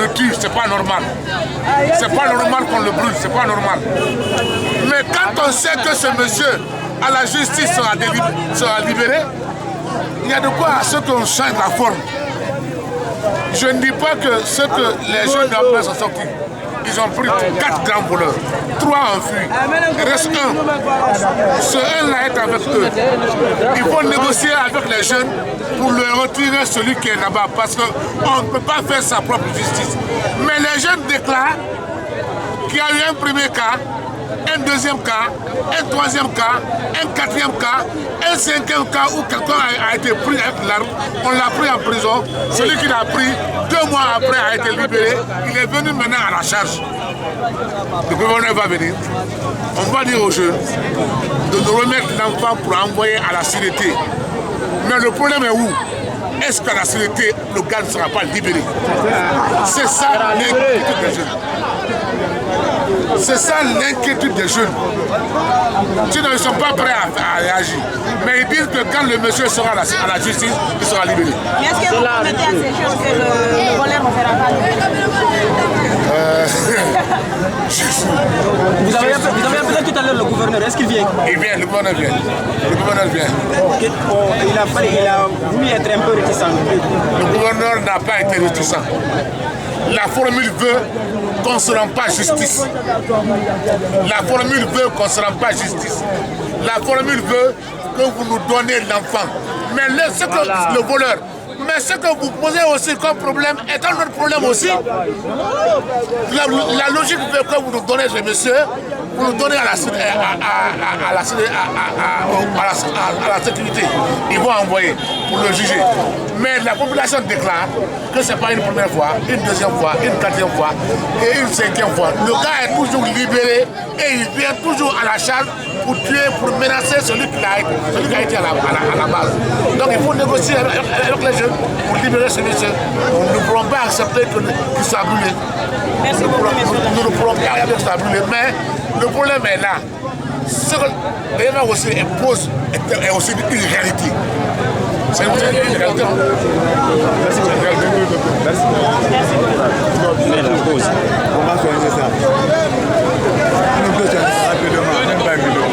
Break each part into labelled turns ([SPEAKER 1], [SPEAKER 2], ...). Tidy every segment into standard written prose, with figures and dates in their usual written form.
[SPEAKER 1] le tue, c'est pas normal. C'est pas normal qu'on le brûle, c'est pas normal. Mais quand on sait que ce monsieur, à la justice, sera libéré, il y a de quoi à ce qu'on change la forme. Je ne dis pas que ce que les jeunes d'Après sont sortis. Ils ont pris 4 grands voleurs, 3 ont fui, il reste un. Ce un-là est avec eux. Il faut négocier avec les jeunes pour leur retirer celui qui est là-bas parce qu'on ne peut pas faire sa propre justice. Mais les jeunes déclarent qu'il y a eu un premier cas, un deuxième cas, un troisième cas, un quatrième cas, un cinquième cas où quelqu'un a été pris avec l'arme, on l'a pris en prison. Celui qui l'a pris, 2 mois après, a été libéré. Il est venu maintenant à la charge. Le gouverneur va venir. On va dire aux jeunes de nous remettre l'enfant pour envoyer à la sûreté. Mais le problème est où? Est-ce qu'à la sûreté, le gars ne sera pas libéré? C'est ça l'inquiétude des jeunes. C'est ça l'inquiétude des jeunes. Sinon, ils ne sont pas prêts à réagir. Mais ils disent que quand le monsieur sera à la justice, il sera libéré.
[SPEAKER 2] Mais est-ce que vous promettez à ces jeunes que le voleur ne fera pas
[SPEAKER 3] Vous avez appelé tout à l'heure le gouverneur, est-ce qu'il vient?
[SPEAKER 1] Il vient, le gouverneur vient. Le gouverneur vient.
[SPEAKER 3] Il a voulu être un peu réticent.
[SPEAKER 1] Le gouverneur n'a pas été réticent. La formule veut qu'on ne se rende pas justice. La formule veut qu'on ne se rende pas justice. La formule veut que vous nous donnez l'enfant. Mais le voleur, mais ce que vous posez aussi comme problème est un autre problème aussi. La logique veut que vous nous donnez ce monsieur, vous nous donnez à la sécurité. Ils vont envoyer pour le juger. Mais la population déclare que ce n'est pas une première fois, une deuxième fois, une quatrième fois et une cinquième fois. Le gars est toujours libéré et il vient toujours à la charge pour tuer, pour menacer celui qui a été à la base. Donc il faut négocier avec les jeunes pour libérer ce monsieur. Nous ne pourrons pas accepter qu'il soit brûlé.
[SPEAKER 2] Merci beaucoup, monsieur.
[SPEAKER 1] Nous ne pourrons pas accepter qu'il soit brûlé. Mais le problème est là. Ce que l'événement aussi impose est aussi une réalité. C'est une réalité.
[SPEAKER 4] Merci.
[SPEAKER 3] Mais la cause.
[SPEAKER 4] On va soigner ça. Nous deux, rapidement, même pas vidéo.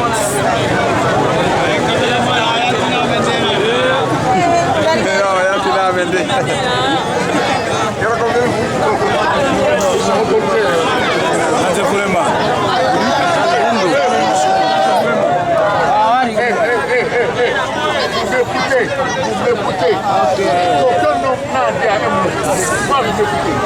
[SPEAKER 1] Vous m'écoutez. Aucun homme n'a dit à un moi vous m'écoutez.